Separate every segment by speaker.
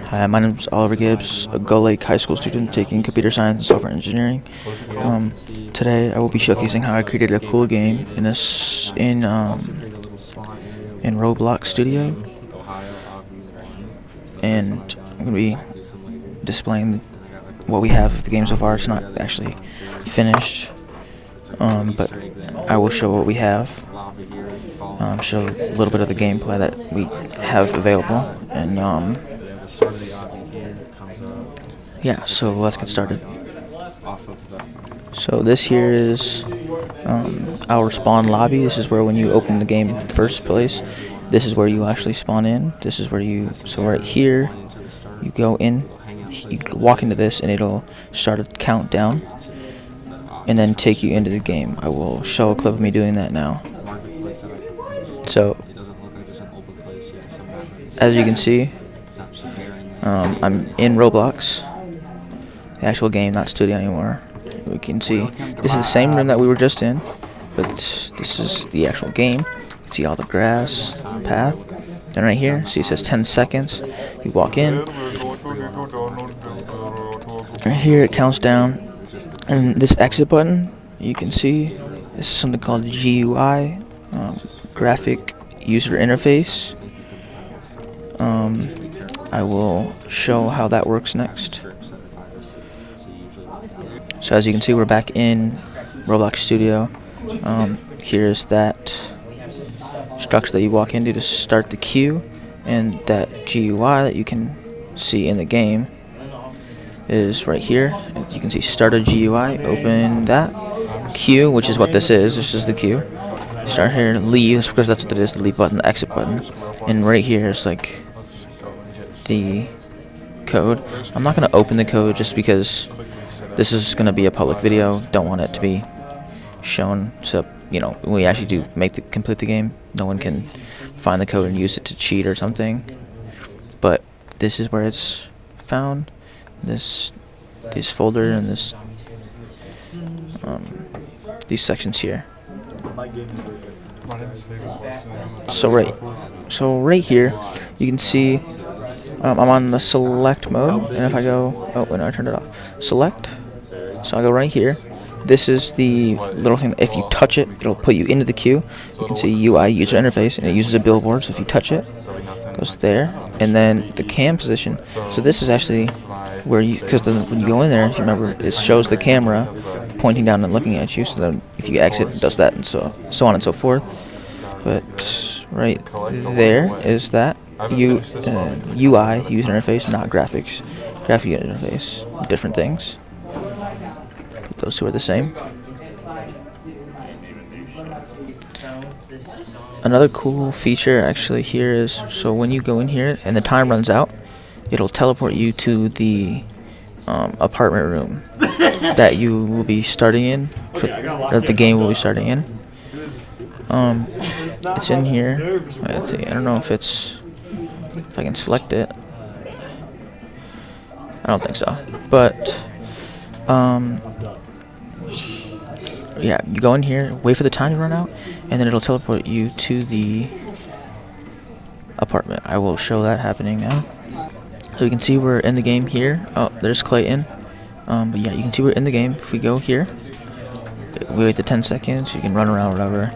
Speaker 1: Hi, my name is Oliver Gibbs, a Gull Lake High School student taking computer science and software engineering. Today, I will be showcasing how I created a cool game in Roblox Studio, and I'm going to be displaying what we have of the game so far. It's not actually finished, but I will show what we have. Show a little bit of the gameplay that we have available, and yeah, so let's get started. So this here is our spawn lobby. This is where when you open the game in the first place, this is where you actually spawn in. This is where so right here, you go in, you walk into this, and it'll start a countdown, and then take you into the game. I will show a clip of me doing that now. So, as you can see, I'm in Roblox, the actual game, not studio anymore. We can see this is the same room that we were just in, but this is the actual game. You can see all the grass path. And right here, see it says 10 seconds. You walk in. Right here it counts down, and this exit button, you can see this is something called GUI, graphic user interface. I will show how that works next. So as you can see, we're back in Roblox Studio. Here's that structure that you walk into to start the queue, and that GUI that you can see in the game is right here. You can see start a GUI, open that queue, which is what this is. This is the queue. Start here, leave, because that's what it is, the leave button, the exit button. And right here is like the code. I'm not going to open the code just because this is going to be a public video. Don't want it to be shown, so when we actually do complete the game, no one can find the code and use it to cheat or something. But this is where it's found. This folder and these sections here. So right here, you can see I'm on the select mode, and if I go, I turned it off. Select. So I go right here. This is the little thing that if you touch it, it'll put you into the queue. You can see UI user interface, and it uses a billboard. So if you touch it, it goes there, and then the cam position. So this is actually where because when you go in there, if you remember, it shows the camera pointing down and looking at you. So then if you exit, it does that, and so on and so forth. But right there is that UI user interface, not graphics. Graphic user interface, different things. But those two are the same. Another cool feature actually here is, so when you go in here and the time runs out, it'll teleport you to the apartment room that you will be starting in, that the game will be starting in. It's in here. Let's see. I don't know if I can select it. I don't think so. But yeah, you go in here, wait for the time to run out, and then it'll teleport you to the apartment. I will show that happening now. So you can see we're in the game here. Oh, there's Clayton. But yeah, you can see we're in the game. If we go here, we wait the 10 seconds. You can run around, whatever.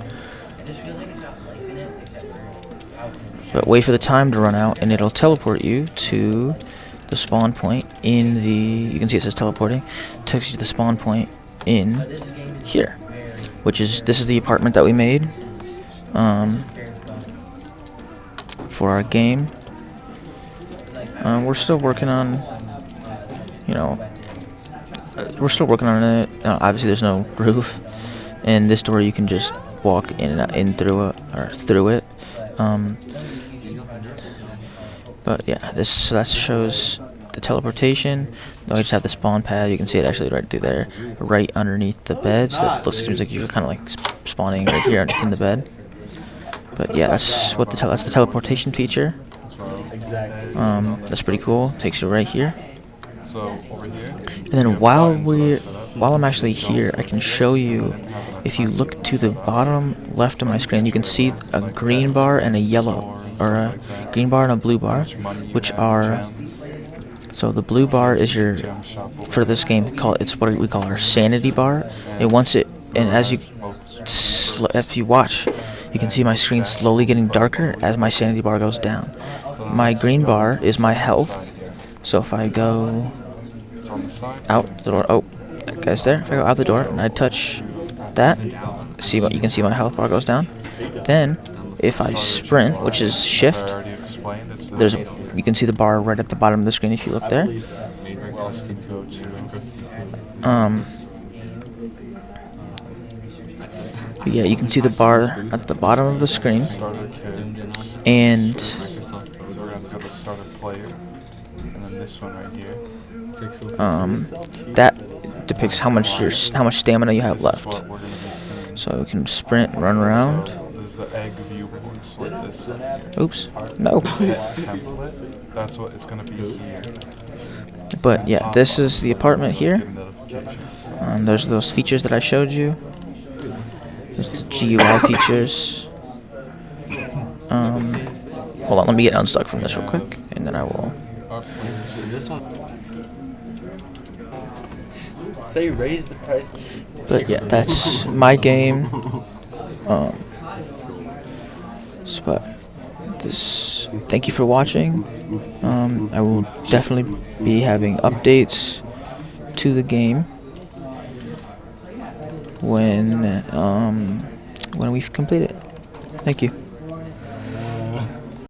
Speaker 1: But wait for the time to run out, and it'll teleport you to the spawn point in the. You can see it says teleporting. Takes you to the spawn point in here, this is the apartment that we made for our game. We're still working on, it. Obviously, there's no roof, and this door you can just walk in through it. But yeah, that shows the teleportation. Though I just have the spawn pad. You can see it actually right through there, right underneath the bed. So it seems like you're kind of like spawning right here in the bed. But yeah, that's the teleportation feature. That's pretty cool. Takes you right here. And then while I'm actually here, I can show you. If you look to the bottom left of my screen, you can see a green bar and a yellow, or a green bar and a blue bar, which are So the blue bar is your, for this game, it's what we call our sanity bar. And once it, and as you, if you watch, you can see my screen slowly getting darker as my sanity bar goes down. My green bar is my health. So if I go out the door, oh, that guy's there. If I go out the door and I touch that, see what you can see my health bar goes down. Then if I sprint, which is shift, you can see the bar right at the bottom of the screen if you look there. Yeah, you can see the bar at the bottom of the screen, and that depicts how much stamina you have left. So you can sprint, run around. Oops, no.
Speaker 2: That's what it's gonna be here.
Speaker 1: But yeah, this is the apartment here. There's those features that I showed you. There's the GUI features. Hold on, let me get unstuck from this real quick, and then I will.
Speaker 3: So you raise the price.
Speaker 1: But yeah, that's my game. But this. Thank you for watching. I will definitely be having updates to the game when we've completed it. Thank you.